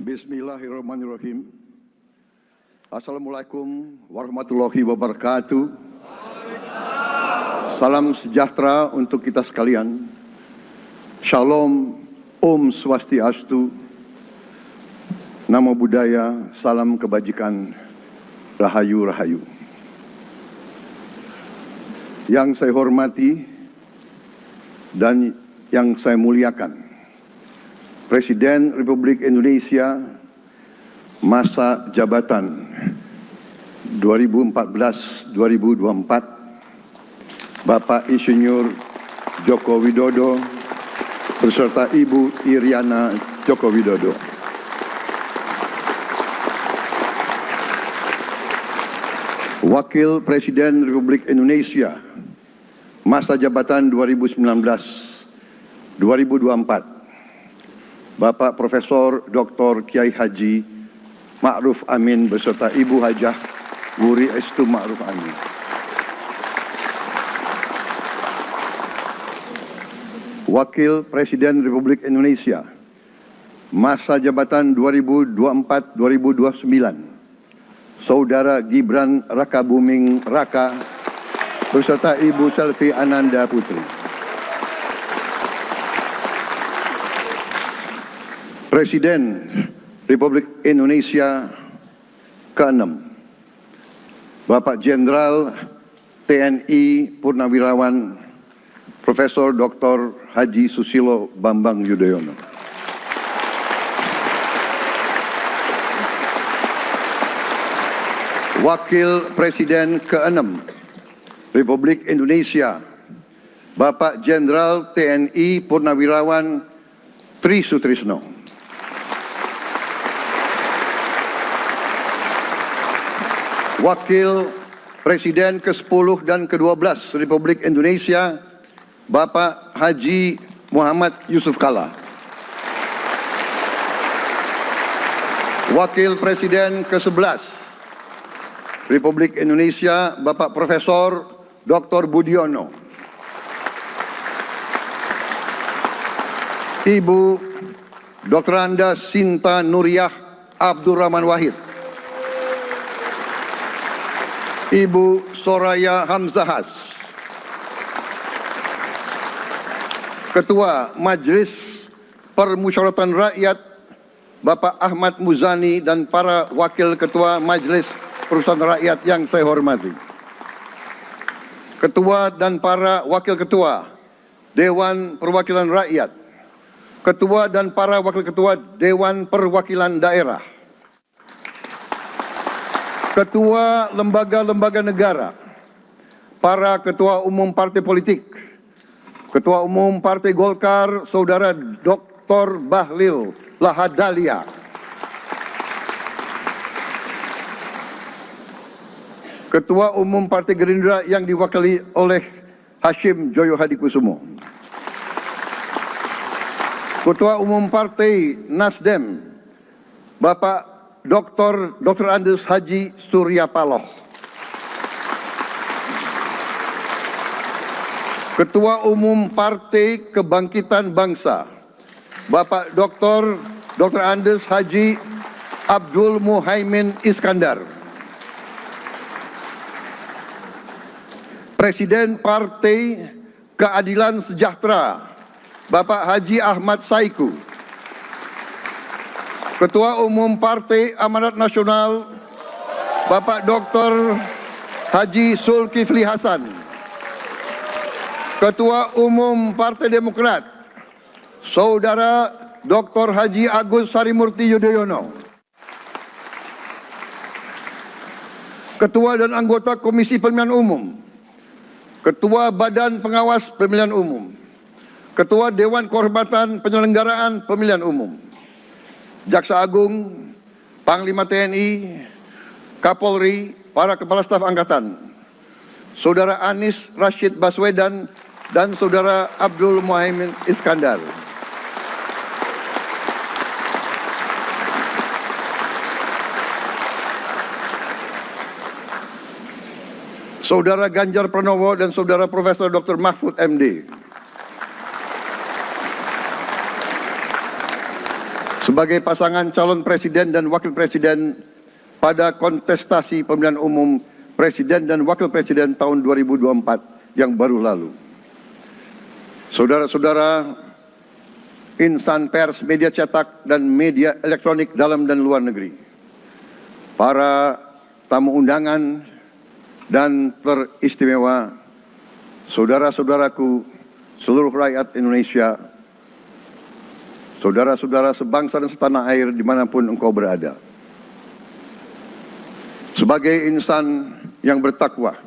Bismillahirrahmanirrahim. Assalamualaikum warahmatullahi wabarakatuh. Salam sejahtera untuk kita sekalian. Shalom, Om Swastiastu, Namo Buddhaya, salam kebajikan, Rahayu Rahayu. Yang saya hormati dan yang saya muliakan, Presiden Republik Indonesia masa jabatan 2014-2024, Bapak Insinyur Joko Widodo beserta Ibu Iriana Joko Widodo. Wakil Presiden Republik Indonesia masa jabatan 2019-2024, Bapak Profesor Dr. Kiai Haji Ma'ruf Amin beserta Ibu Hajah Wuri Estu Ma'ruf Amin. Wakil Presiden Republik Indonesia masa jabatan 2024-2029, Saudara Gibran Rakabuming Raka beserta Ibu Selvi Ananda Putri. Presiden Republik Indonesia ke-6, Bapak Jenderal TNI Purnawirawan Profesor Dr. Haji Susilo Bambang Yudhoyono. Wakil Presiden ke-6 Republik Indonesia, Bapak Jenderal TNI Purnawirawan Tri Sutrisno. Wakil Presiden ke-10 dan ke-12 Republik Indonesia, Bapak Haji Muhammad Yusuf Kalla. Wakil Presiden ke-11 Republik Indonesia, Bapak Profesor Dr. Budiono. Ibu Dr. Anda Sinta Nuriyah Abdurrahman Wahid. Ibu Soraya Hamzahas. Ketua Majelis Permusyawaratan Rakyat Bapak Ahmad Muzani dan para Wakil Ketua Majelis Permusyawaratan Rakyat yang saya hormati. Ketua dan para Wakil Ketua Dewan Perwakilan Rakyat, Ketua dan para Wakil Ketua Dewan Perwakilan Daerah, Ketua lembaga-lembaga negara, para Ketua Umum Partai Politik, Ketua Umum Partai Golkar, Saudara Dr. Bahlil Lahadalia, Ketua Umum Partai Gerindra yang diwakili oleh Hashim Joyo Hadikusumo, Ketua Umum Partai Nasdem, Bapak Dr. Andes Haji Surya Paloh, Ketua Umum Partai Kebangkitan Bangsa, Bapak Dr. Andes Haji Abdul Muhaimin Iskandar, Presiden Partai Keadilan Sejahtera, Bapak Haji Ahmad Saiku, Ketua Umum Partai Amanat Nasional, Bapak Dr. Haji Zulkifli Hasan, Ketua Umum Partai Demokrat, Saudara Dr. Haji Agus Harimurti Yudhoyono, Ketua dan anggota Komisi Pemilihan Umum, Ketua Badan Pengawas Pemilihan Umum, Ketua Dewan Kehormatan Penyelenggaraan Pemilihan Umum, Jaksa Agung, Panglima TNI, Kapolri, para Kepala Staf Angkatan, Saudara Anies Rashid Baswedan, dan Saudara Abdul Muhaimin Iskandar. Saudara Ganjar Pranowo dan Saudara Profesor Dr. Mahfud MD. sebagai pasangan calon presiden dan wakil presiden pada kontestasi pemilihan umum presiden dan wakil presiden tahun 2024 yang baru lalu. Saudara-saudara insan pers, media cetak, dan media elektronik dalam dan luar negeri, para tamu undangan dan teristimewa, saudara-saudaraku, seluruh rakyat Indonesia, saudara-saudara sebangsa dan setanah air dimanapun engkau berada. Sebagai insan yang bertakwa,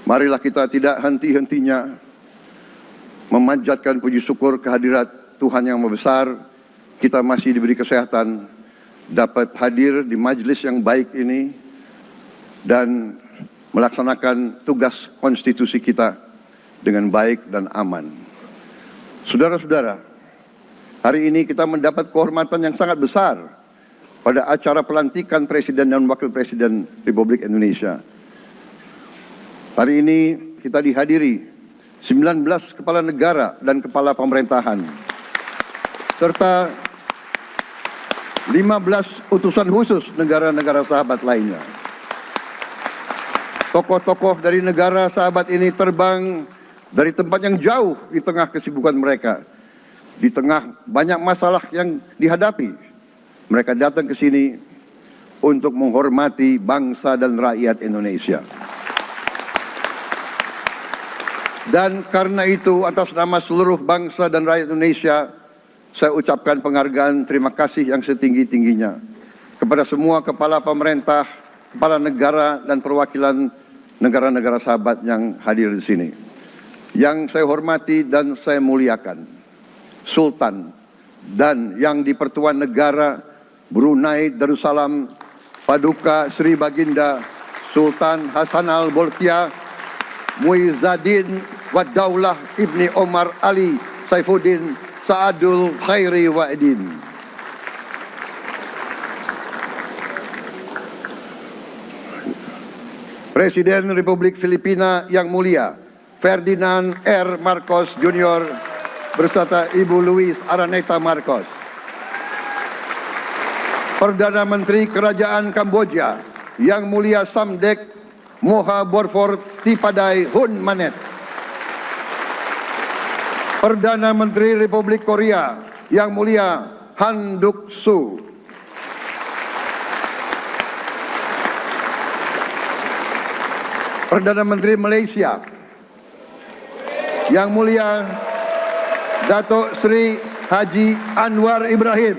marilah kita tidak henti-hentinya memanjatkan puji syukur kehadirat Tuhan Yang Maha Besar. Kita masih diberi kesehatan, dapat hadir di majelis yang baik ini dan melaksanakan tugas konstitusi kita dengan baik dan aman. Saudara-saudara, hari ini kita mendapat kehormatan yang sangat besar pada acara pelantikan Presiden dan Wakil Presiden Republik Indonesia. Hari ini kita dihadiri 19 kepala negara dan kepala pemerintahan, serta 15 utusan khusus negara-negara sahabat lainnya. Tokoh-tokoh dari negara sahabat ini terbang dari tempat yang jauh di tengah kesibukan mereka, di tengah banyak masalah yang dihadapi. Mereka datang ke sini untuk menghormati bangsa dan rakyat Indonesia. Dan karena itu, atas nama seluruh bangsa dan rakyat Indonesia, saya ucapkan penghargaan terima kasih yang setinggi-tingginya kepada semua kepala pemerintah, kepala negara, dan perwakilan negara-negara sahabat yang hadir di sini. Yang saya hormati dan saya muliakan, Sultan dan yang di Pertuan Negara Brunei Darussalam Paduka Sri Baginda Sultan Hasan Al-Bolkiah Muizzaddin Waddaulah Ibni Omar Ali Saifuddin Saadul Khairi Wa'idin. Presiden Republik Filipina yang mulia Ferdinand R. Marcos Jr. beserta Ibu Luis Araneta Marcos. Perdana Menteri Kerajaan Kamboja yang mulia Samdech Moha Borfor Tipadai Hun Manet. Perdana Menteri Republik Korea yang mulia Han Duck-soo. Perdana Menteri Malaysia yang mulia Datuk Seri Haji Anwar Ibrahim.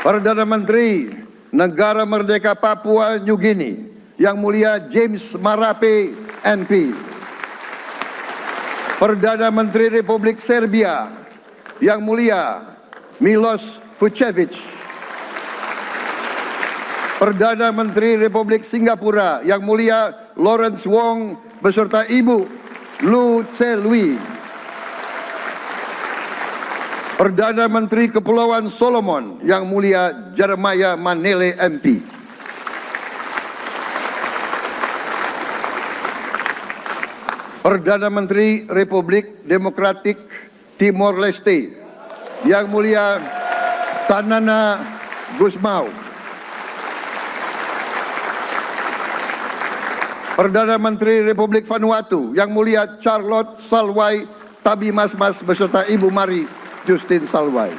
Perdana Menteri Negara Merdeka Papua New Guinea yang mulia James Marape MP. Perdana Menteri Republik Serbia yang mulia Milos Vucevic. Perdana Menteri Republik Singapura yang mulia Lawrence Wong beserta Ibu Lu Tse Lui. Perdana Menteri Kepulauan Solomon yang mulia Jeremiah Manele MP. Perdana Menteri Republik Demokratik Timor Leste yang mulia Sanana Gusmao. Perdana Menteri Republik Vanuatu yang mulia Charlotte Salwai Tabimasmas beserta Ibu Mari Justin Salwai.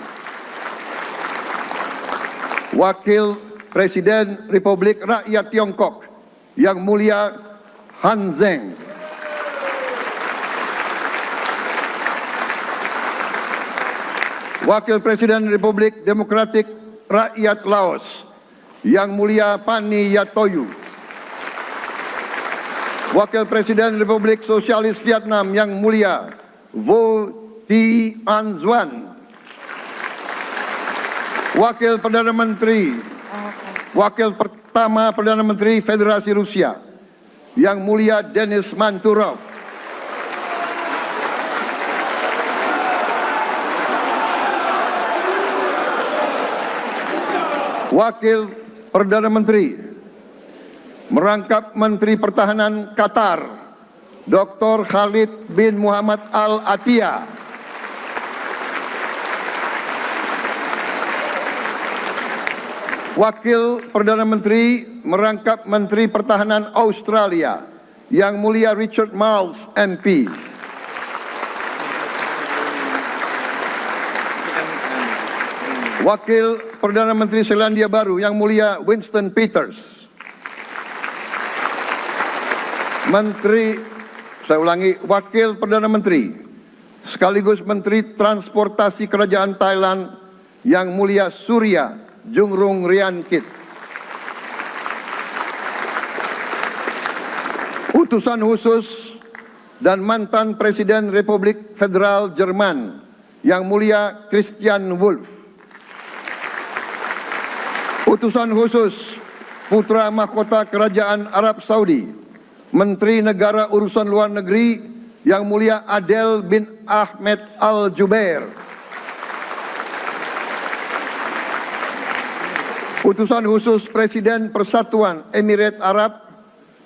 Wakil Presiden Republik Rakyat Tiongkok yang mulia Han Zheng. Wakil Presiden Republik Demokratik Rakyat Laos yang mulia Pani Yatoyu. Wakil Presiden Republik Sosialis Vietnam yang mulia Vo Thi An Duan. Wakil pertama Perdana Menteri Federasi Rusia yang mulia Denis Manturov. Wakil Perdana Menteri merangkap Menteri Pertahanan Qatar Dr. Khalid bin Muhammad Al Attiyah. Wakil Perdana Menteri merangkap Menteri Pertahanan Australia, Yang Mulia Richard Marles, MP. Wakil Perdana Menteri Selandia Baru, Yang Mulia Winston Peters. Wakil Perdana Menteri sekaligus Menteri Transportasi Kerajaan Thailand, Yang Mulia Surya Jungrung Riankit. Utusan khusus dan mantan Presiden Republik Federal Jerman, Yang Mulia Christian Wulff. Utusan khusus Putra Mahkota Kerajaan Arab Saudi, Menteri Negara Urusan Luar Negeri, Yang Mulia Adel bin Ahmed Al Jubair. Utusan khusus Presiden Persatuan Emirat Arab,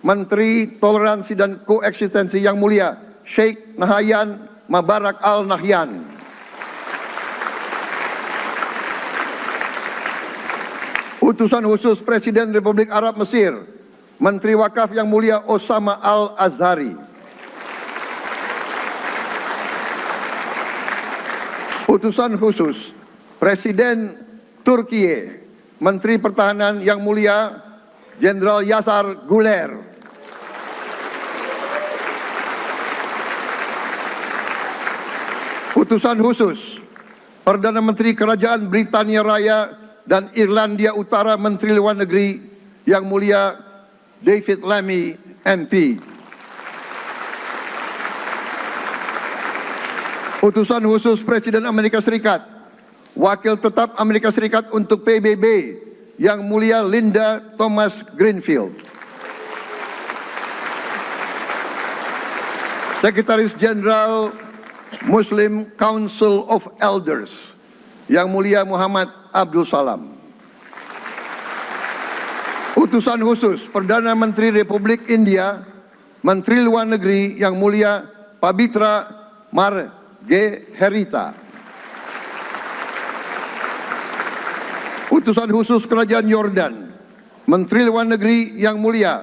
Menteri Toleransi dan Koeksistensi, Yang Mulia Sheikh Nahyan Mubarak Al Nahyan. Utusan khusus Presiden Republik Arab Mesir, Menteri Wakaf, Yang Mulia Osama Al Azhari. Utusan khusus Presiden Turki, Menteri Pertahanan, Yang Mulia Jenderal Yasar Guler. Utusan khusus Perdana Menteri Kerajaan Britania Raya dan Irlandia Utara, Menteri Luar Negeri, Yang Mulia David Lammy, MP. Utusan khusus Presiden Amerika Serikat, Wakil Tetap Amerika Serikat untuk PBB, Yang Mulia Linda Thomas Greenfield. Sekretaris Jenderal Muslim Council of Elders, Yang Mulia Muhammad Abdul Salam. Utusan khusus Perdana Menteri Republik India, Menteri Luar Negeri, Yang Mulia Pabitra Margeherita. Utusan khusus Kerajaan Yordan, Menteri Luar Negeri, Yang Mulia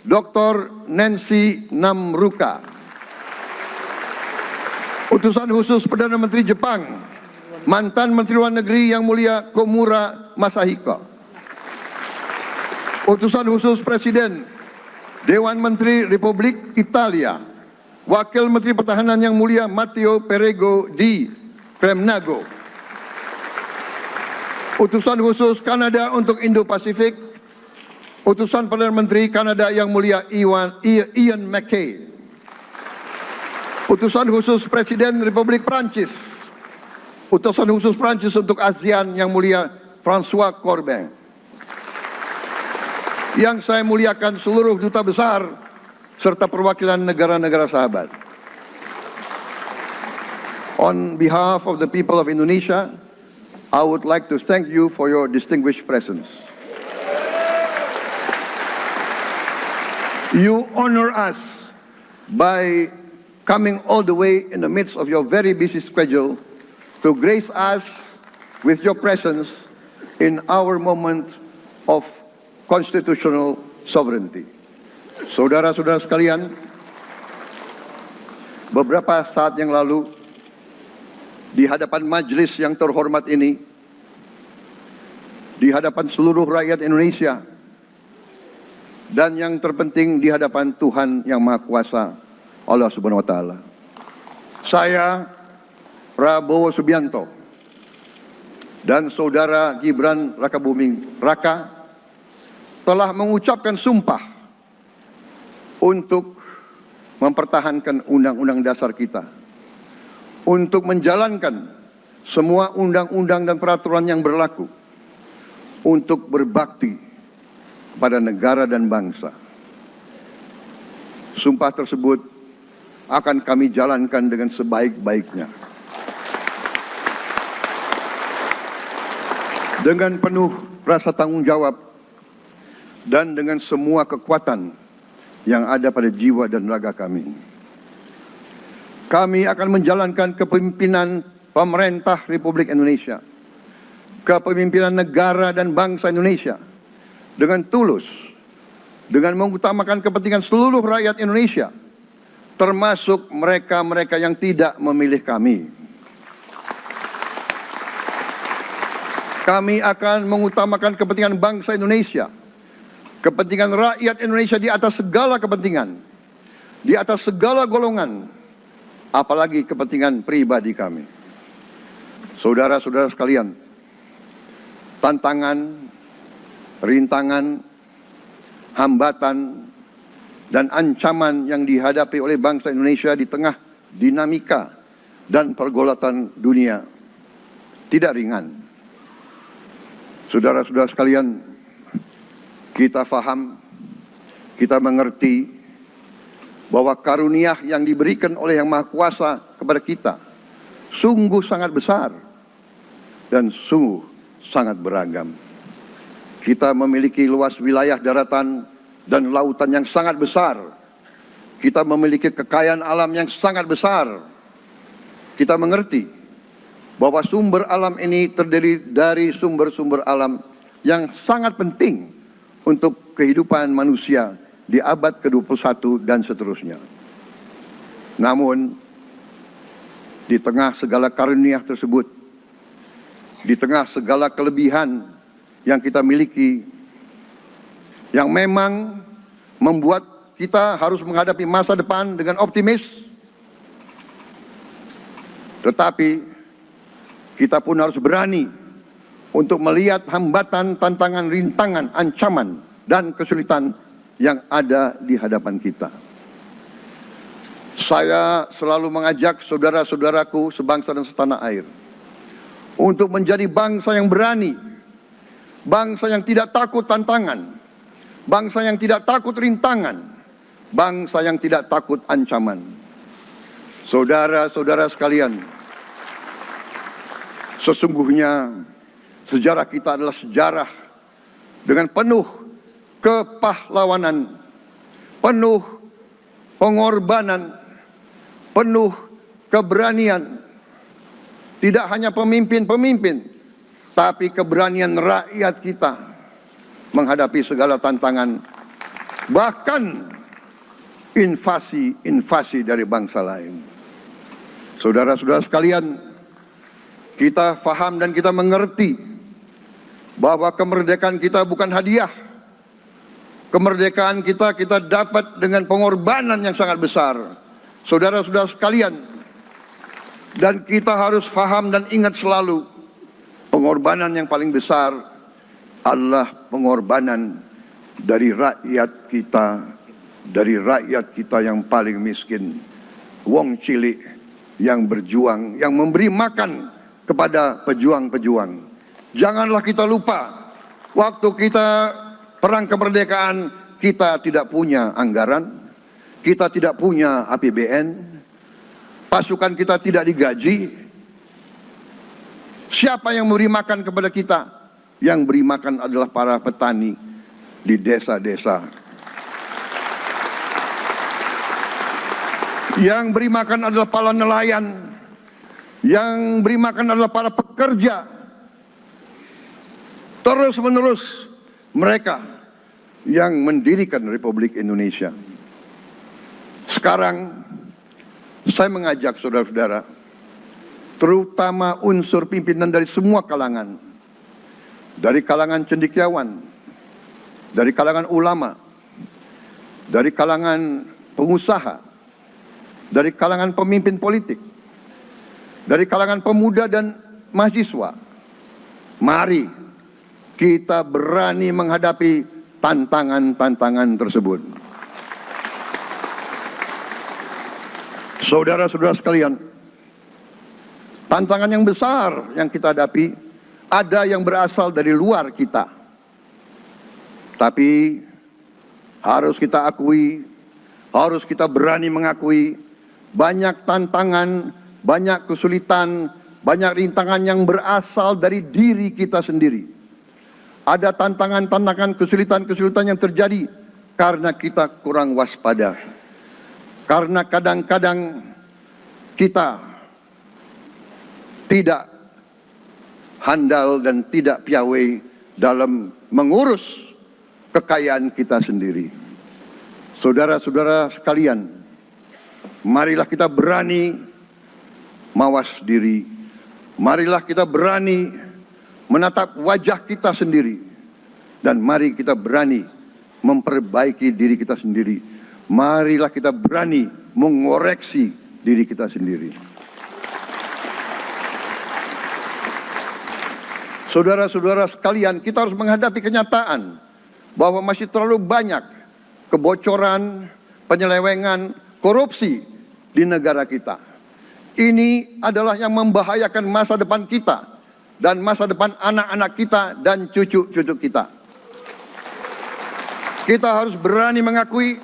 Dr. Nancy Namruka. Utusan khusus Perdana Menteri Jepang, mantan Menteri Luar Negeri, Yang Mulia Komura Masahiko. Utusan khusus Presiden Dewan Menteri Republik Italia, Wakil Menteri Pertahanan, Yang Mulia Matteo Perego di Premnago. Utusan khusus Kanada untuk Indo-Pasifik, Utusan Perdana Menteri Kanada, Yang Mulia Ian MacKay. Utusan khusus Presiden Republik Prancis, Utusan khusus Prancis untuk ASEAN, Yang Mulia François Corbin. Yang saya muliakan seluruh duta besar serta perwakilan negara-negara sahabat. On behalf of the people of Indonesia, I would like to thank you for your distinguished presence. You honor us by coming all the way in the midst of your very busy schedule to grace us with your presence in our moment of constitutional sovereignty. Saudara-saudara sekalian, beberapa saat yang lalu di hadapan majelis yang terhormat ini, di hadapan seluruh rakyat Indonesia, dan yang terpenting di hadapan Tuhan Yang Maha Kuasa, Allah Subhanahu wa Ta'ala, saya Prabowo Subianto dan saudara Gibran Rakabuming Raka telah mengucapkan sumpah untuk mempertahankan Undang-Undang Dasar kita, untuk menjalankan semua undang-undang dan peraturan yang berlaku, untuk berbakti kepada negara dan bangsa. Sumpah tersebut akan kami jalankan dengan sebaik-baiknya, dengan penuh rasa tanggung jawab dan dengan semua kekuatan yang ada pada jiwa dan raga kami. Kami akan menjalankan kepemimpinan pemerintah Republik Indonesia kepemimpinan negara dan bangsa Indonesia dengan tulus, dengan mengutamakan kepentingan seluruh rakyat Indonesia, termasuk mereka-mereka yang tidak memilih kami. Kami akan mengutamakan kepentingan bangsa Indonesia, kepentingan rakyat Indonesia di atas segala kepentingan, di atas segala golongan, apalagi kepentingan pribadi kami. Saudara-saudara sekalian, tantangan, rintangan, hambatan, dan ancaman yang dihadapi oleh bangsa Indonesia di tengah dinamika dan pergolatan dunia tidak ringan. Saudara-saudara sekalian, kita faham, kita mengerti bahwa karunia yang diberikan oleh Yang Maha Kuasa kepada kita sungguh sangat besar dan sungguh sangat beragam. Kita memiliki luas wilayah daratan dan lautan yang sangat besar. Kita memiliki kekayaan alam yang sangat besar. Kita mengerti bahwa sumber alam ini terdiri dari sumber-sumber alam yang sangat penting untuk kehidupan manusia di abad ke-21 dan seterusnya. Namun, di tengah segala karunia tersebut, di tengah segala kelebihan yang kita miliki, yang memang membuat kita harus menghadapi masa depan dengan optimis, tetapi kita pun harus berani untuk melihat hambatan, tantangan, rintangan, ancaman, dan kesulitan yang ada di hadapan kita. Saya selalu mengajak saudara-saudaraku sebangsa dan setanah air untuk menjadi bangsa yang berani, bangsa yang tidak takut tantangan, bangsa yang tidak takut rintangan, bangsa yang tidak takut ancaman. Saudara-saudara sekalian, sesungguhnya sejarah kita adalah sejarah dengan penuh kepahlawanan, penuh pengorbanan, penuh keberanian. Tidak hanya pemimpin-pemimpin, tapi keberanian rakyat kita menghadapi segala tantangan, bahkan invasi-invasi dari bangsa lain. Saudara-saudara sekalian, kita faham dan kita mengerti bahwa kemerdekaan kita bukan hadiah. Kemerdekaan kita dapat dengan pengorbanan yang sangat besar. Saudara-saudara sekalian, dan kita harus faham dan ingat selalu, pengorbanan yang paling besar adalah pengorbanan dari rakyat kita yang paling miskin, wong cilik yang berjuang, yang memberi makan kepada pejuang-pejuang. Janganlah kita lupa, waktu kita perang kemerdekaan, kita tidak punya anggaran, kita tidak punya APBN, pasukan kita tidak digaji. Siapa yang memberi makan kepada kita? Yang beri makan adalah para petani di desa-desa. Yang beri makan adalah para nelayan. Yang beri makan adalah para pekerja. Terus-menerus mereka yang mendirikan Republik Indonesia. Sekarang saya mengajak saudara-saudara, terutama unsur pimpinan dari semua kalangan, dari kalangan cendekiawan, dari kalangan ulama, dari kalangan pengusaha, dari kalangan pemimpin politik, dari kalangan pemuda dan mahasiswa. Mari kita berani menghadapi tantangan-tantangan tersebut. Saudara-saudara sekalian, tantangan yang besar yang kita hadapi ada yang berasal dari luar kita. Tapi harus kita akui, harus kita berani mengakui, banyak tantangan, banyak kesulitan, banyak rintangan yang berasal dari diri kita sendiri. Ada tantangan-tantangan, kesulitan-kesulitan yang terjadi karena kita kurang waspada. Karena kadang-kadang kita tidak handal dan tidak piawai dalam mengurus kekayaan kita sendiri. Saudara-saudara sekalian, marilah kita berani mawas diri. Marilah kita berani menatap wajah kita sendiri. Dan mari kita berani memperbaiki diri kita sendiri. Marilah kita berani mengoreksi diri kita sendiri. Saudara-saudara sekalian, kita harus menghadapi kenyataan bahwa masih terlalu banyak kebocoran, penyelewengan, korupsi di negara kita. Ini adalah yang membahayakan masa depan kita dan masa depan anak-anak kita dan cucu-cucu kita. Kita harus berani mengakui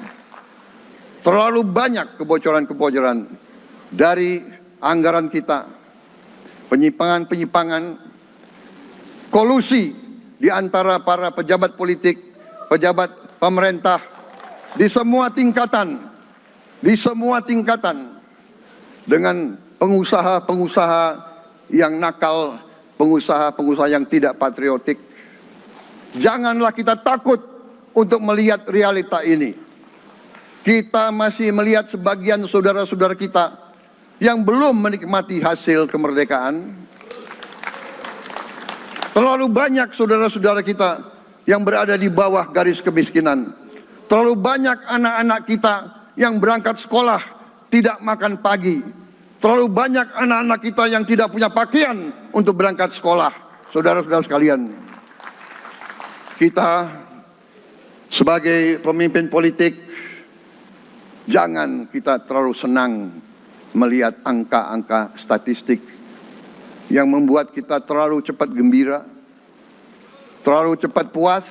terlalu banyak kebocoran-kebocoran dari anggaran kita, penyimpangan-penyimpangan, kolusi di antara para pejabat politik, pejabat pemerintah di semua tingkatan, dengan pengusaha-pengusaha yang nakal, pengusaha-pengusaha yang tidak patriotik. Janganlah kita takut untuk melihat realita ini. Kita masih melihat sebagian saudara-saudara kita yang belum menikmati hasil kemerdekaan. Terlalu banyak saudara-saudara kita yang berada di bawah garis kemiskinan. Terlalu banyak anak-anak kita yang berangkat sekolah tidak makan pagi. Terlalu banyak anak-anak kita yang tidak punya pakaian untuk berangkat sekolah. Saudara-saudara sekalian, kita sebagai pemimpin politik, jangan kita terlalu senang melihat angka-angka statistik yang membuat kita terlalu cepat gembira, terlalu cepat puas,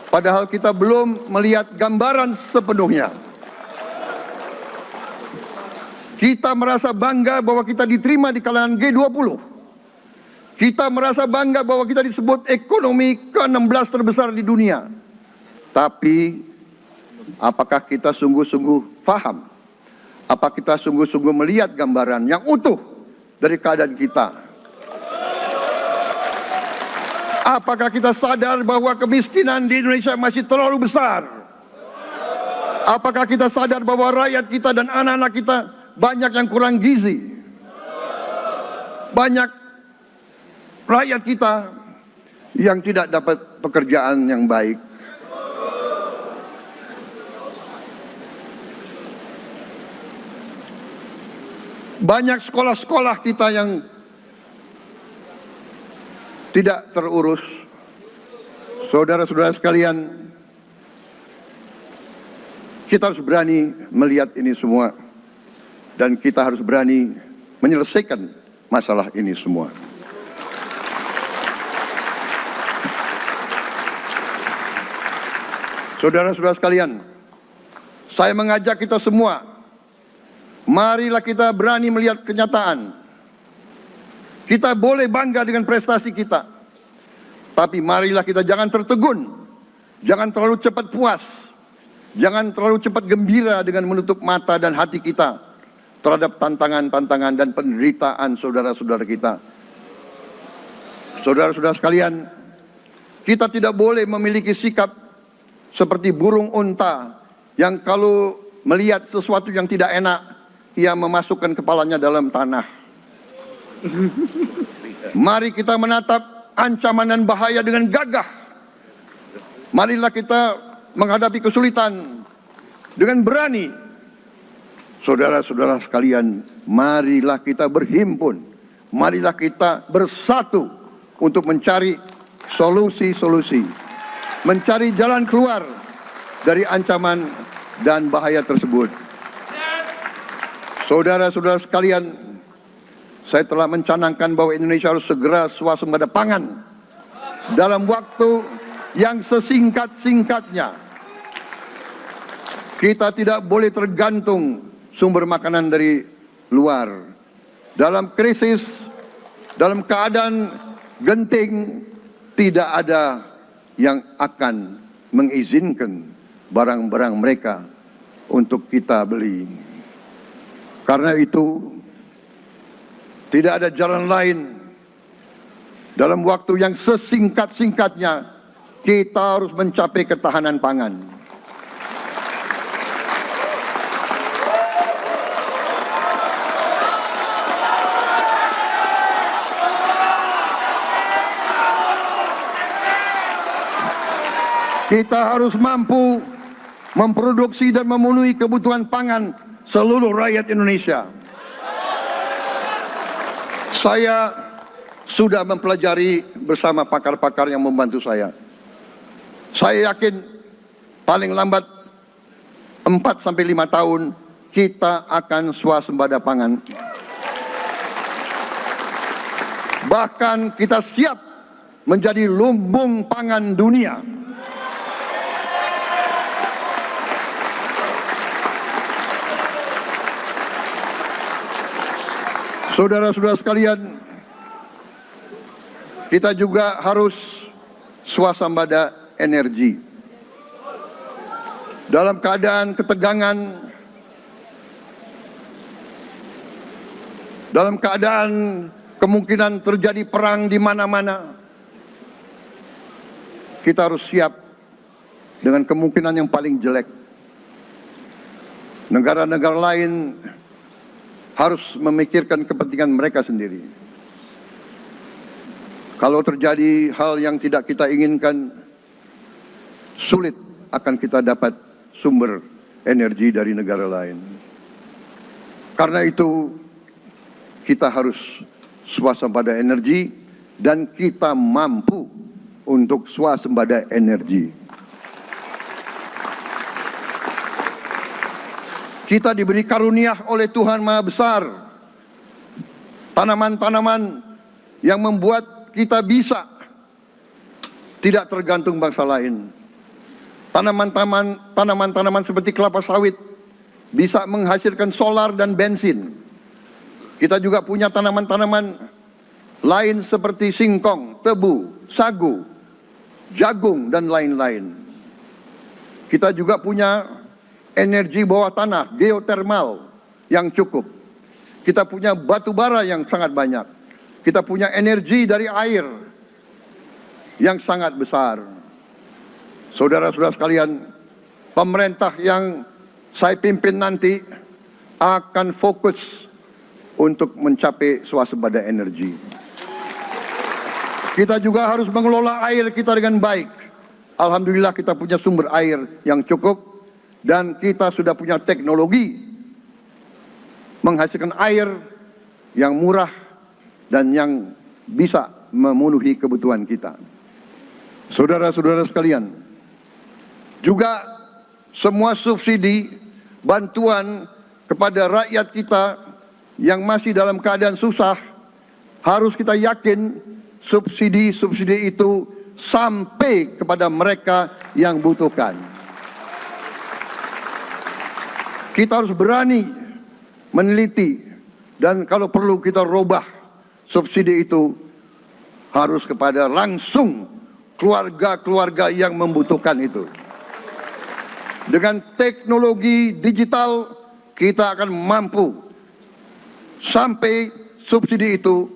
padahal kita belum melihat gambaran sepenuhnya. Kita merasa bangga bahwa kita diterima di kalangan G20. Kita merasa bangga bahwa kita disebut ekonomi ke-16 terbesar di dunia. Tapi, apakah kita sungguh-sungguh paham? Apa kita sungguh-sungguh melihat gambaran yang utuh dari keadaan kita? Apakah kita sadar bahwa kemiskinan di Indonesia masih terlalu besar? Apakah kita sadar bahwa rakyat kita dan anak-anak kita banyak yang kurang gizi? Banyak rakyat kita yang tidak dapat pekerjaan yang baik. Banyak sekolah-sekolah kita yang tidak terurus. Saudara-saudara sekalian, kita harus berani melihat ini semua. Dan kita harus berani menyelesaikan masalah ini semua. Saudara-saudara sekalian, saya mengajak kita semua, marilah kita berani melihat kenyataan. Kita boleh bangga dengan prestasi kita, tapi marilah kita jangan tertegun, jangan terlalu cepat puas, jangan terlalu cepat gembira dengan menutup mata dan hati kita terhadap tantangan-tantangan dan penderitaan saudara-saudara kita. Saudara-saudara sekalian, kita tidak boleh memiliki sikap seperti burung unta yang kalau melihat sesuatu yang tidak enak, ia memasukkan kepalanya dalam tanah. Mari kita menatap ancaman dan bahaya dengan gagah. Marilah kita menghadapi kesulitan dengan berani. Saudara-saudara sekalian, marilah kita berhimpun. Marilah kita bersatu untuk mencari solusi-solusi. Mencari jalan keluar dari ancaman dan bahaya tersebut. Saudara-saudara sekalian, saya telah mencanangkan bahwa Indonesia harus segera swasembada pangan dalam waktu yang sesingkat-singkatnya. Kita tidak boleh tergantung sumber makanan dari luar. Dalam krisis, dalam keadaan genting, tidak ada yang akan mengizinkan barang-barang mereka untuk kita beli. Karena itu, tidak ada jalan lain Dalam waktu yang sesingkat-singkatnya, kita harus mencapai ketahanan pangan. Kita harus mampu memproduksi dan memenuhi kebutuhan pangan seluruh rakyat Indonesia. Saya sudah mempelajari bersama pakar-pakar yang membantu saya. Saya yakin paling lambat 4-5 tahun kita akan swasembada pangan. Bahkan kita siap menjadi lumbung pangan dunia. Saudara-saudara sekalian, kita juga harus swasembada energi. Dalam keadaan ketegangan, dalam keadaan kemungkinan terjadi perang di mana-mana, kita harus siap dengan kemungkinan yang paling jelek. Negara-negara lain harus memikirkan kepentingan mereka sendiri. Kalau terjadi hal yang tidak kita inginkan, sulit akan kita dapat sumber energi dari negara lain. Karena itu, kita harus swasembada energi dan kita mampu untuk swasembada energi. Kita diberi karunia oleh Tuhan Maha Besar tanaman-tanaman yang membuat kita bisa tidak tergantung bangsa lain. Tanaman-tanaman seperti kelapa sawit bisa menghasilkan solar dan bensin. Kita juga punya tanaman-tanaman lain seperti singkong, tebu, sagu, jagung, dan lain-lain. Kita juga punya energi bawah tanah, geotermal yang cukup. Kita punya batu bara yang sangat banyak. Kita punya energi dari air yang sangat besar. Saudara-saudara sekalian, pemerintah yang saya pimpin nanti akan fokus untuk mencapai swasembada energi. Kita juga harus mengelola air kita dengan baik. Alhamdulillah kita punya sumber air yang cukup. Dan kita sudah punya teknologi menghasilkan air yang murah dan yang bisa memenuhi kebutuhan kita. Saudara-saudara sekalian, juga semua subsidi, bantuan kepada rakyat kita yang masih dalam keadaan susah, harus kita yakin subsidi-subsidi itu sampai kepada mereka yang butuhkan. Kita harus berani meneliti dan kalau perlu kita robah subsidi itu harus kepada langsung keluarga-keluarga yang membutuhkan itu. Dengan teknologi digital kita akan mampu sampai subsidi itu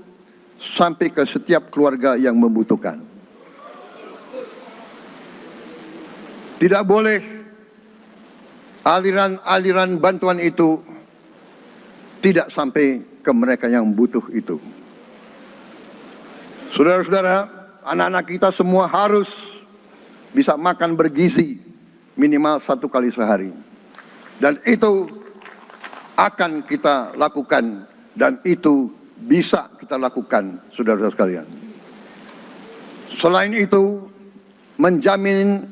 sampai ke setiap keluarga yang membutuhkan. Tidak boleh aliran-aliran bantuan itu tidak sampai ke mereka yang butuh itu. Saudara-saudara, anak-anak kita semua harus bisa makan bergizi minimal 1 kali sehari. Dan itu akan kita lakukan dan itu bisa kita lakukan, saudara-saudara sekalian. Selain itu, menjamin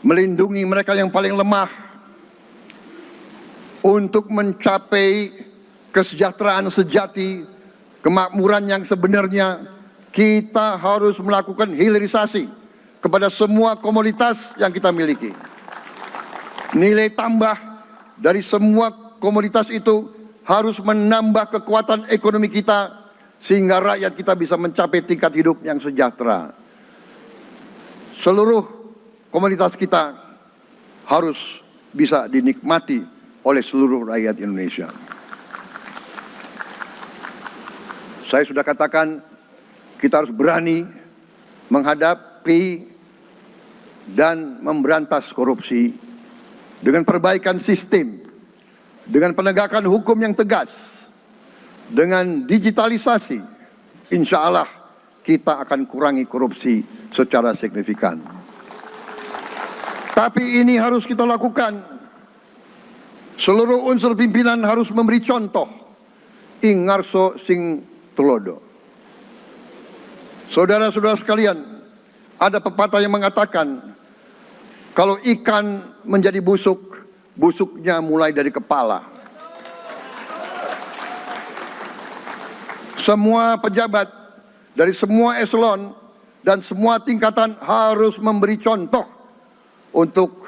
melindungi mereka yang paling lemah untuk mencapai kesejahteraan sejati, kemakmuran yang sebenarnya, kita harus melakukan hilirisasi kepada semua komoditas yang kita miliki. Nilai tambah dari semua komoditas itu harus menambah kekuatan ekonomi kita sehingga rakyat kita bisa mencapai tingkat hidup yang sejahtera. Seluruh komoditas kita harus bisa dinikmati oleh seluruh rakyat Indonesia. Saya sudah katakan kita harus berani menghadapi dan memberantas korupsi dengan perbaikan sistem, dengan penegakan hukum yang tegas, dengan digitalisasi. Insya Allah kita akan kurangi korupsi secara signifikan. Tapi ini harus kita lakukan. Seluruh unsur pimpinan harus memberi contoh. Ing ngarso sing tulodo. Saudara-saudara sekalian, ada pepatah yang mengatakan, kalau ikan menjadi busuk, busuknya mulai dari kepala. Semua pejabat dari semua eselon dan semua tingkatan harus memberi contoh untuk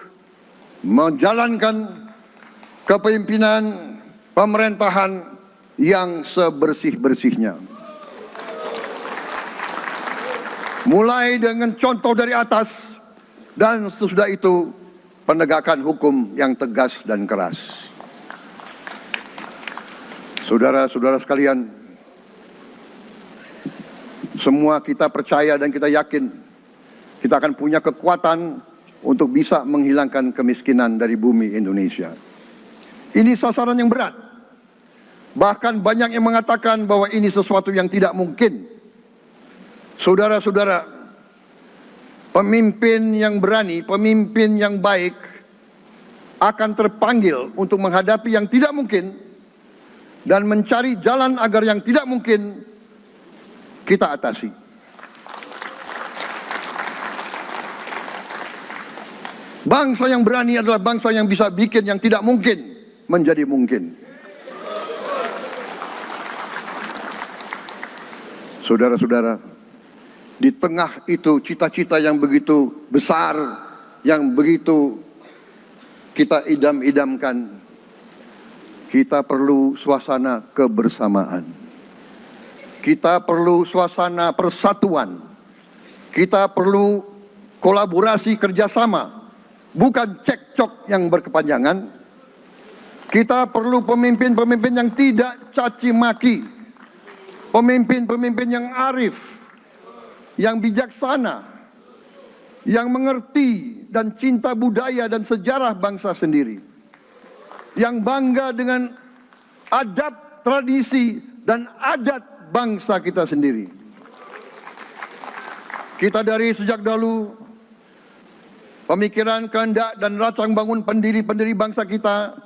menjalankan kepemimpinan pemerintahan yang sebersih-bersihnya. Mulai dengan contoh dari atas dan sesudah itu penegakan hukum yang tegas dan keras. Saudara-saudara sekalian, semua kita percaya dan kita yakin kita akan punya kekuatan untuk bisa menghilangkan kemiskinan dari bumi Indonesia. Ini sasaran yang berat. Bahkan banyak yang mengatakan bahwa ini sesuatu yang tidak mungkin. Saudara-saudara, pemimpin yang berani, pemimpin yang baik akan terpanggil untuk menghadapi yang tidak mungkin dan mencari jalan agar yang tidak mungkin kita atasi. Bangsa yang berani adalah bangsa yang bisa bikin yang tidak mungkin menjadi mungkin. Saudara-saudara, di tengah itu cita-cita yang begitu besar, yang begitu kita idam-idamkan, kita perlu suasana kebersamaan. Kita perlu suasana persatuan. Kita perlu kolaborasi kerjasama, bukan cekcok yang berkepanjangan. Kita perlu pemimpin-pemimpin yang tidak caci maki, pemimpin-pemimpin yang arif, yang bijaksana, yang mengerti dan cinta budaya dan sejarah bangsa sendiri, yang bangga dengan adab, tradisi, dan adat bangsa kita sendiri. Kita dari sejak dahulu pemikiran, kehendak, dan rancang bangun pendiri-pendiri bangsa kita,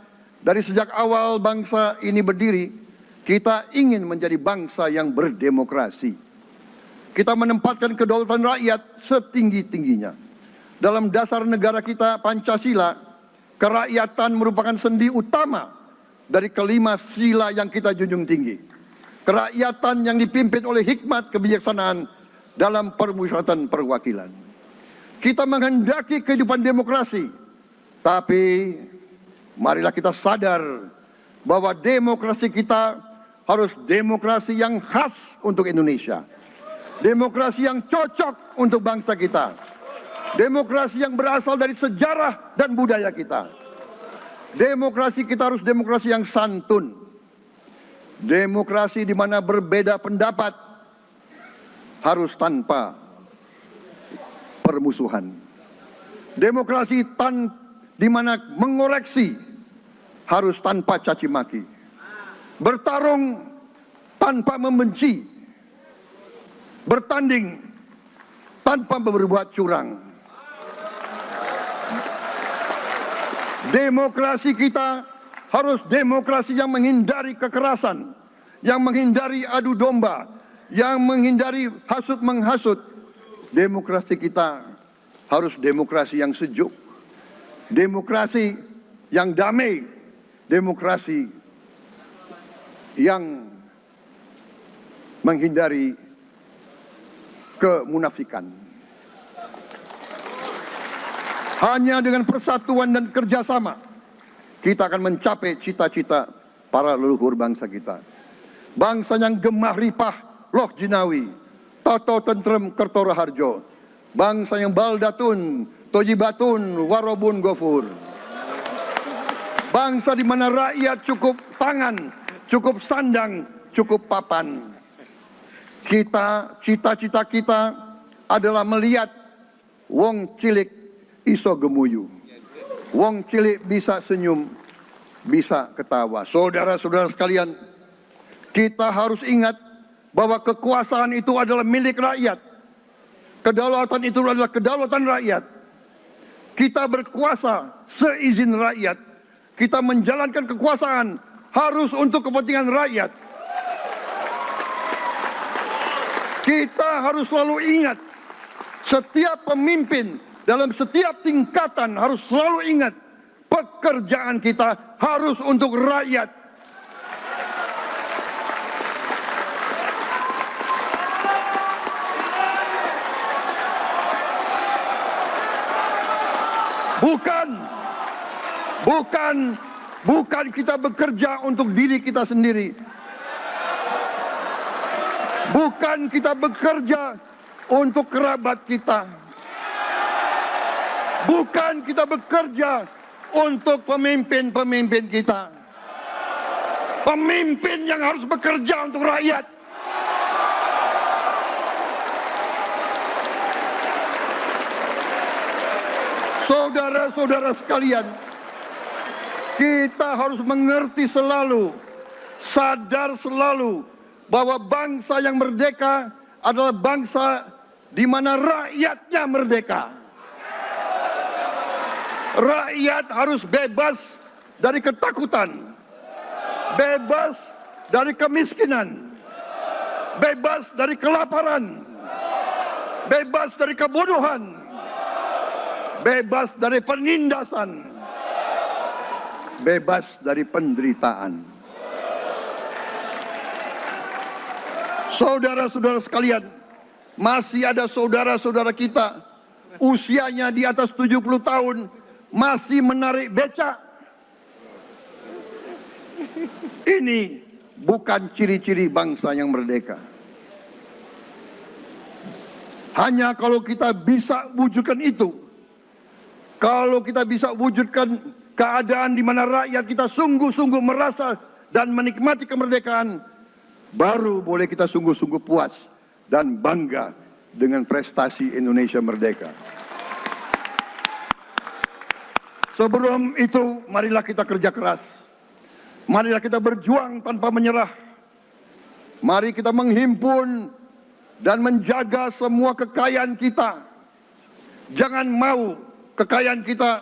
dari sejak awal bangsa ini berdiri, kita ingin menjadi bangsa yang berdemokrasi. Kita menempatkan kedaulatan rakyat setinggi-tingginya. Dalam dasar negara kita, Pancasila, kerakyatan merupakan sendi utama dari kelima sila yang kita junjung tinggi. Kerakyatan yang dipimpin oleh hikmat kebijaksanaan dalam permusyawaratan perwakilan. Kita menghendaki kehidupan demokrasi, tapi marilah kita sadar bahwa demokrasi kita harus demokrasi yang khas untuk Indonesia. Demokrasi yang cocok untuk bangsa kita. Demokrasi yang berasal dari sejarah dan budaya kita. Demokrasi kita harus demokrasi yang santun. Demokrasi di mana berbeda pendapat harus tanpa permusuhan. Demokrasi di mana mengoreksi harus tanpa caci maki. Bertarung tanpa membenci. Bertanding tanpa berbuat curang. Demokrasi kita harus demokrasi yang menghindari kekerasan, yang menghindari adu domba, yang menghindari hasut menghasut. Demokrasi kita harus demokrasi yang sejuk, demokrasi yang damai, demokrasi yang menghindari kemunafikan. Hanya dengan persatuan dan kerjasama kita akan mencapai cita-cita para leluhur bangsa kita. Bangsa yang gemah ripah loh jinawi, toto tentrem kerto raharjo. Bangsa yang baldatun, tojibatun, warobun gofur. Bangsa di mana rakyat cukup pangan, cukup sandang, cukup papan. Cita-cita kita adalah melihat wong cilik iso gemuyu. Wong cilik bisa senyum, bisa ketawa. Saudara-saudara sekalian, kita harus ingat bahwa kekuasaan itu adalah milik rakyat. Kedaulatan itu adalah kedaulatan rakyat. Kita berkuasa seizin rakyat. Kita menjalankan kekuasaan harus untuk kepentingan rakyat. Kita harus selalu ingat, setiap pemimpin dalam setiap tingkatan harus selalu ingat, pekerjaan kita harus untuk rakyat. Bukan kita bekerja untuk diri kita sendiri. Bukan kita bekerja untuk kerabat kita. Bukan kita bekerja untuk pemimpin-pemimpin kita. Pemimpin yang harus bekerja untuk rakyat. Saudara-saudara sekalian, kita harus mengerti selalu, sadar selalu bahwa bangsa yang merdeka adalah bangsa di mana rakyatnya merdeka. Rakyat harus bebas dari ketakutan, bebas dari kemiskinan, bebas dari kelaparan, bebas dari kebodohan, bebas dari penindasan, bebas dari penderitaan. Saudara-saudara sekalian, masih ada saudara-saudara kita usianya di atas 70 tahun masih menarik becak. Ini bukan ciri-ciri bangsa yang merdeka. Hanya kalau kita bisa wujudkan itu, kalau kita bisa wujudkan keadaan di mana rakyat kita sungguh-sungguh merasa dan menikmati kemerdekaan, baru boleh kita sungguh-sungguh puas dan bangga dengan prestasi Indonesia merdeka. Sebelum itu, marilah kita kerja keras. Marilah kita berjuang tanpa menyerah. Mari kita menghimpun dan menjaga semua kekayaan kita. Jangan mau kekayaan kita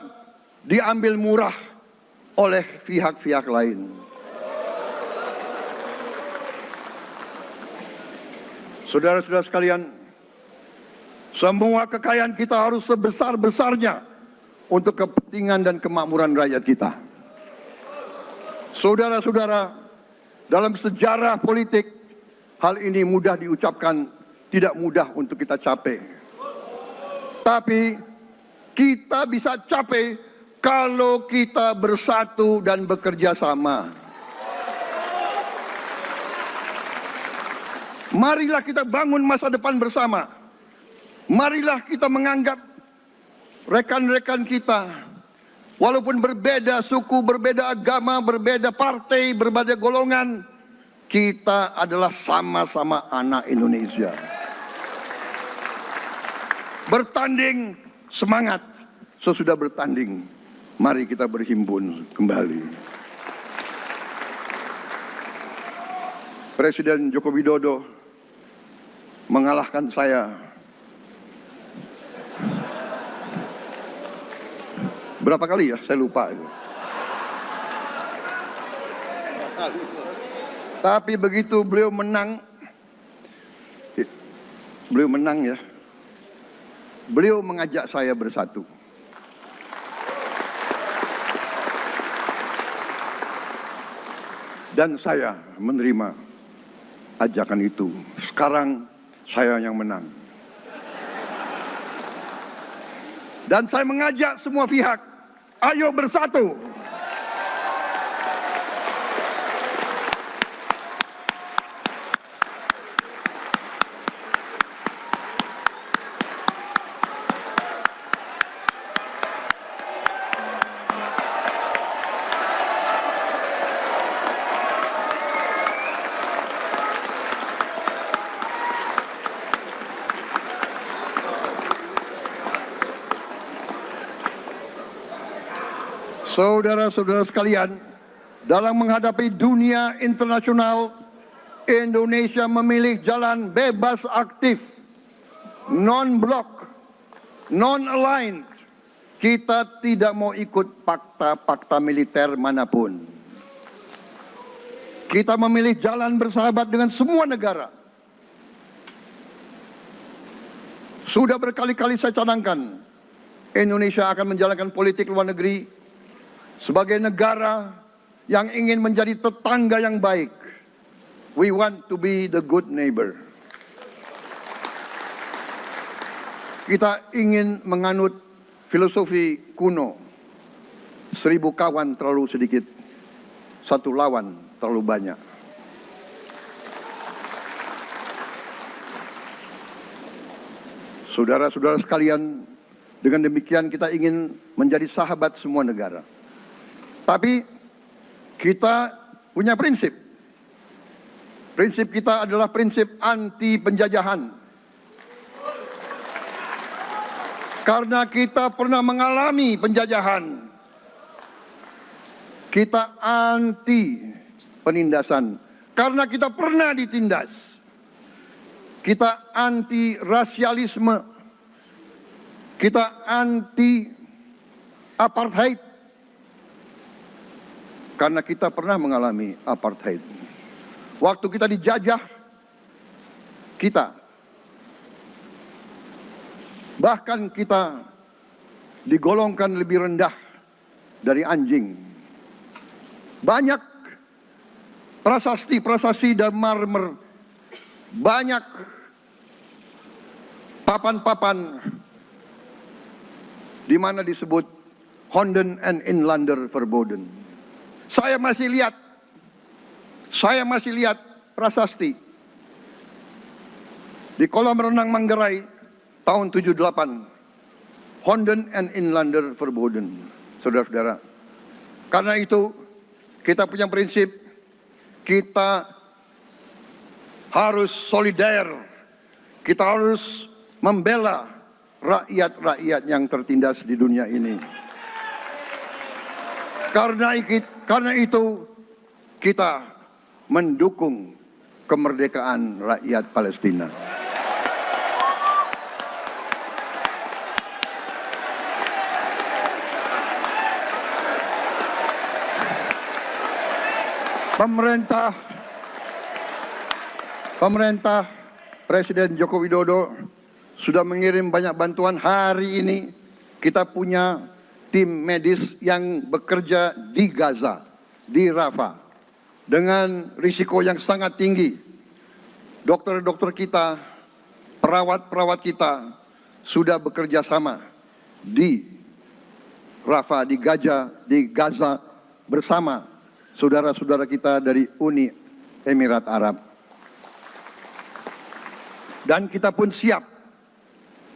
diambil murah oleh pihak-pihak lain. Saudara-saudara sekalian, semua kekayaan kita harus sebesar-besarnya untuk kepentingan dan kemakmuran rakyat kita. Saudara-saudara, dalam sejarah politik, hal ini mudah diucapkan, tidak mudah untuk kita capai. Tapi kita bisa capai kalau kita bersatu dan bekerja sama. Marilah kita bangun masa depan bersama. Marilah kita menganggap rekan-rekan kita, walaupun berbeda suku, berbeda agama, berbeda partai, berbeda golongan, kita adalah sama-sama anak Indonesia. Bertanding, semangat. Sesudah bertanding, mari kita berhimpun kembali. Presiden Joko Widodo mengalahkan saya berapa kali ya, saya lupa itu. Tapi begitu beliau menang ya, beliau mengajak saya bersatu. Dan saya menerima ajakan itu. Sekarang saya yang menang. Dan saya mengajak semua pihak, ayo bersatu. Saudara-saudara sekalian, dalam menghadapi dunia internasional, Indonesia memilih jalan bebas aktif, non-blok, non-aligned. Kita tidak mau ikut fakta-fakta militer manapun. Kita memilih jalan bersahabat dengan semua negara. Sudah berkali-kali saya cadangkan, Indonesia akan menjalankan politik luar negeri sebagai negara yang ingin menjadi tetangga yang baik. We want to be the good neighbor. Kita ingin menganut filosofi kuno, 1000 kawan terlalu sedikit, 1 lawan terlalu banyak. Saudara-saudara sekalian, dengan demikian kita ingin menjadi sahabat semua negara. Tapi kita punya prinsip. Prinsip kita adalah prinsip anti penjajahan. Karena kita pernah mengalami penjajahan. Kita anti penindasan. Karena kita pernah ditindas. Kita anti rasialisme. Kita anti apartheid. Karena kita pernah mengalami apartheid. Waktu kita dijajah, kita bahkan kita digolongkan lebih rendah dari anjing. Banyak prasasti dan marmer, banyak papan-papan di mana disebut Honden and Inlander Verboden. Saya masih lihat prasasti di kolam renang Manggarai tahun 78. Honden and Inlander Verboden, saudara-saudara. Karena itu kita punya prinsip, kita harus solider, kita harus membela rakyat-rakyat yang tertindas di dunia ini. Karena itu kita mendukung kemerdekaan rakyat Palestina. Pemerintah Presiden Joko Widodo sudah mengirim banyak bantuan. Hari ini kita punya tim medis yang bekerja di Gaza, di Rafah, dengan risiko yang sangat tinggi. Dokter-dokter kita, perawat-perawat kita sudah bekerja sama di Rafah, di Gaza bersama saudara-saudara kita dari Uni Emirat Arab. Dan kita pun siap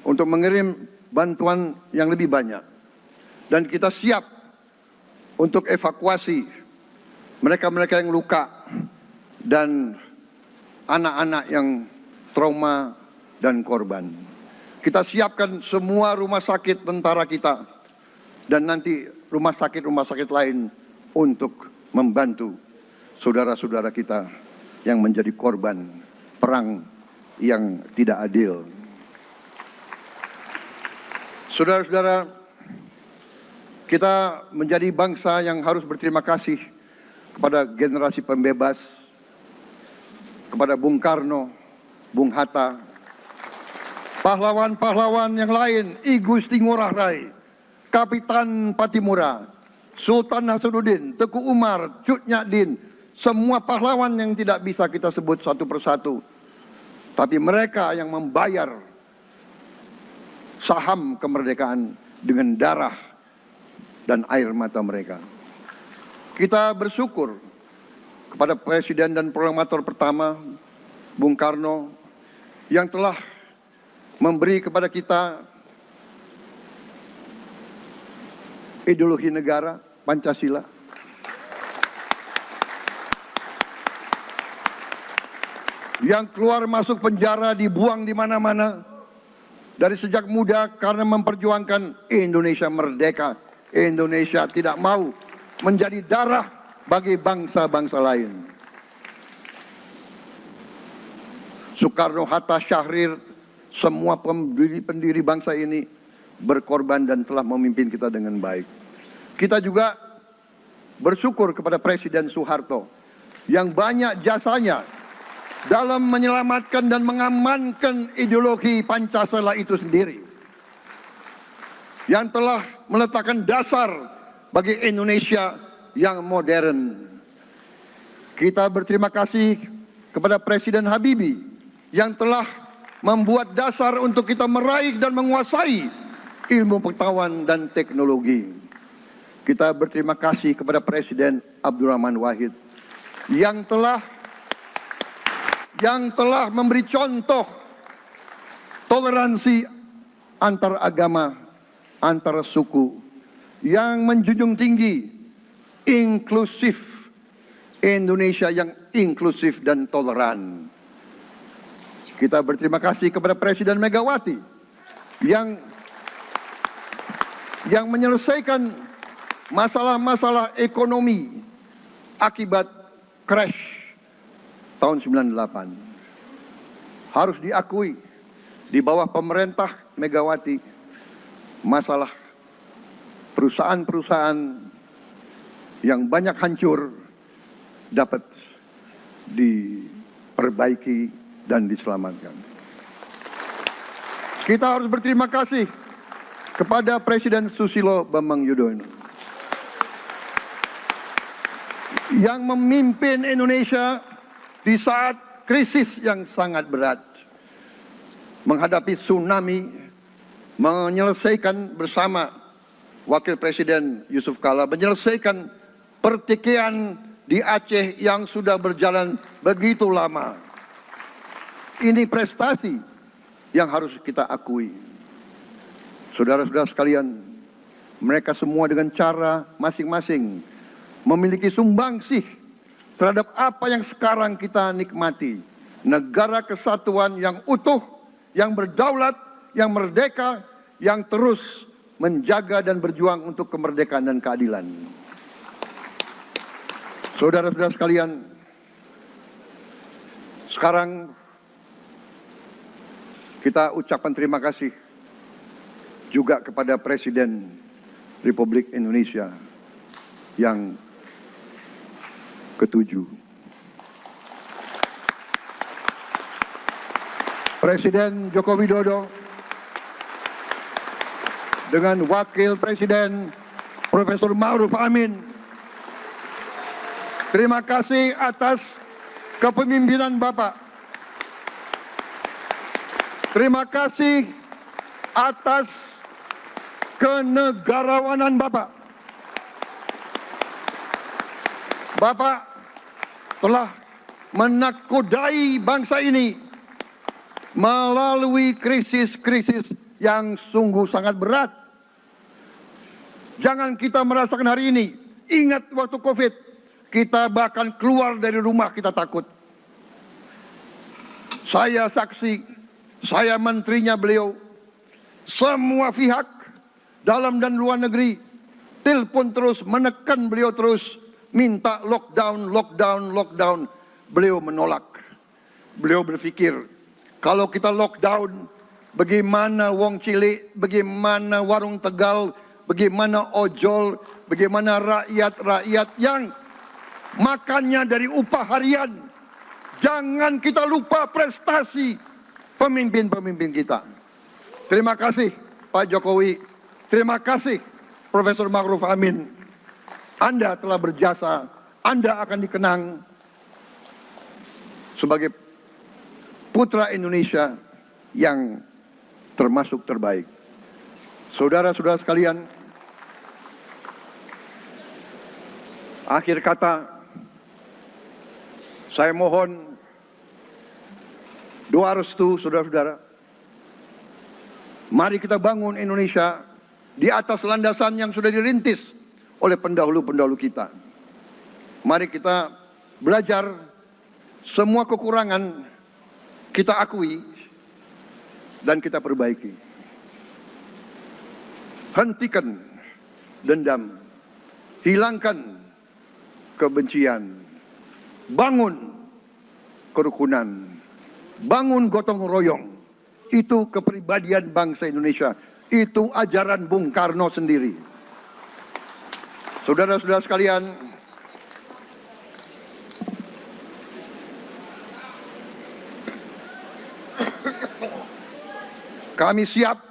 untuk mengirim bantuan yang lebih banyak. Dan kita siap untuk evakuasi mereka-mereka yang luka dan anak-anak yang trauma dan korban. Kita siapkan semua rumah sakit tentara kita dan nanti rumah sakit lain untuk membantu saudara-saudara kita yang menjadi korban perang yang tidak adil. Saudara-saudara, kita menjadi bangsa yang harus berterima kasih kepada generasi pembebas, kepada Bung Karno, Bung Hatta, pahlawan-pahlawan yang lain, I Gusti Ngurah Rai, Kapitan Patimura, Sultan Nasruddin, Teku Umar, Cut Nyak Din, semua pahlawan yang tidak bisa kita sebut satu persatu. Tapi mereka yang membayar saham kemerdekaan dengan darah dan air mata mereka. Kita bersyukur kepada Presiden dan Proklamator pertama, Bung Karno, yang telah memberi kepada kita ideologi negara, Pancasila. Yang keluar masuk penjara, dibuang di mana-mana dari sejak muda karena memperjuangkan Indonesia merdeka Indonesia tidak mau menjadi darah bagi bangsa-bangsa lain. Soekarno, Hatta, Syahrir, semua pendiri bangsa ini berkorban dan telah memimpin kita dengan baik. Kita juga bersyukur kepada Presiden Soeharto yang banyak jasanya dalam menyelamatkan dan mengamankan ideologi Pancasila itu sendiri, yang telah meletakkan dasar bagi Indonesia yang modern. Kita berterima kasih kepada Presiden Habibie yang telah membuat dasar untuk kita meraih dan menguasai ilmu pengetahuan dan teknologi. Kita berterima kasih kepada Presiden Abdurrahman Wahid yang telah memberi contoh toleransi antar agama, antar suku, yang menjunjung tinggi inklusif, Indonesia yang inklusif dan toleran. Kita berterima kasih kepada Presiden Megawati yang menyelesaikan masalah-masalah ekonomi akibat crash tahun 98. Harus diakui, di bawah pemerintah Megawati, masalah perusahaan-perusahaan yang banyak hancur dapat diperbaiki dan diselamatkan. Kita harus berterima kasih kepada Presiden Susilo Bambang Yudhoyono yang memimpin Indonesia di saat krisis yang sangat berat, menghadapi tsunami, menyelesaikan bersama Wakil Presiden Yusuf Kala, menyelesaikan pertikaian di Aceh yang sudah berjalan begitu lama. Ini prestasi yang harus kita akui. Saudara-saudara sekalian, mereka semua dengan cara masing-masing memiliki sumbangsih terhadap apa yang sekarang kita nikmati. Negara kesatuan yang utuh, yang berdaulat, yang merdeka, yang terus menjaga dan berjuang untuk kemerdekaan dan keadilan. Saudara-saudara sekalian, sekarang kita ucapkan terima kasih juga kepada Presiden Republik Indonesia yang ke-7. Presiden Joko Widodo dengan Wakil Presiden Profesor Ma'ruf Amin. Terima kasih atas kepemimpinan Bapak. Terima kasih atas kenegarawanan Bapak. Bapak telah menakodai bangsa ini melalui krisis-krisis yang sungguh sangat berat. Jangan kita merasakan hari ini. Ingat waktu COVID, kita bahkan keluar dari rumah kita takut. Saya saksi, saya menterinya beliau, semua pihak dalam dan luar negeri telepon terus, menekan beliau terus, minta lockdown, lockdown, lockdown. Beliau menolak. Beliau berpikir, kalau kita lockdown, bagaimana wong cilik, bagaimana warung Tegal, bagaimana ojol, bagaimana rakyat-rakyat yang makannya dari upah harian. Jangan kita lupa prestasi pemimpin-pemimpin kita. Terima kasih Pak Jokowi, terima kasih Profesor Ma'ruf Amin. Anda telah berjasa, Anda akan dikenang sebagai putra Indonesia yang termasuk terbaik. Saudara-saudara sekalian, akhir kata, saya mohon doa restu saudara-saudara. Mari kita bangun Indonesia di atas landasan yang sudah dirintis oleh pendahulu-pendahulu kita. Mari kita belajar, semua kekurangan kita akui dan kita perbaiki. Hentikan dendam, hilangkan kebencian, bangun kerukunan, bangun gotong royong. Itu kepribadian bangsa Indonesia. Itu ajaran Bung Karno sendiri. Saudara-saudara sekalian, kami siap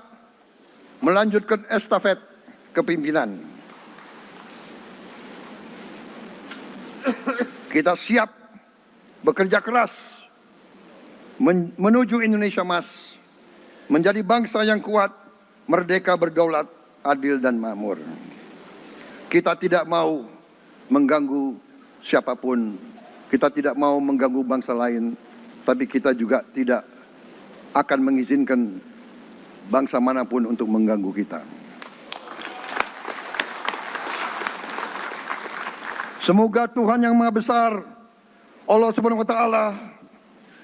melanjutkan estafet kepimpinan. Kita siap bekerja keras menuju Indonesia Emas, menjadi bangsa yang kuat, merdeka, berdaulat, adil dan makmur. Kita tidak mau mengganggu siapapun, kita tidak mau mengganggu bangsa lain, tapi kita juga tidak akan mengizinkan bangsa manapun untuk mengganggu kita. Semoga Tuhan yang Maha Besar, Allah Subhanahu wa Ta'ala,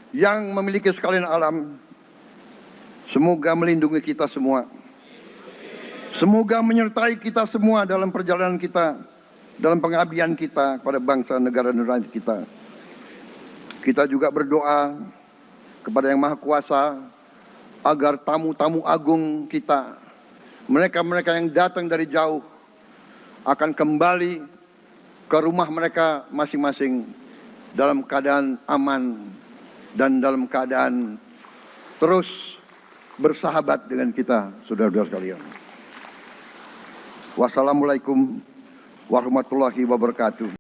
yang memiliki sekalian alam, semoga melindungi kita semua. Semoga menyertai kita semua dalam perjalanan kita, dalam pengabdian kita kepada bangsa, negara, dan rakyat kita. Kita juga berdoa kepada Yang Maha Kuasa agar tamu-tamu agung kita, mereka-mereka yang datang dari jauh, akan kembali ke rumah mereka masing-masing dalam keadaan aman dan dalam keadaan terus bersahabat dengan kita, saudara-saudara sekalian. Wassalamualaikum warahmatullahi wabarakatuh.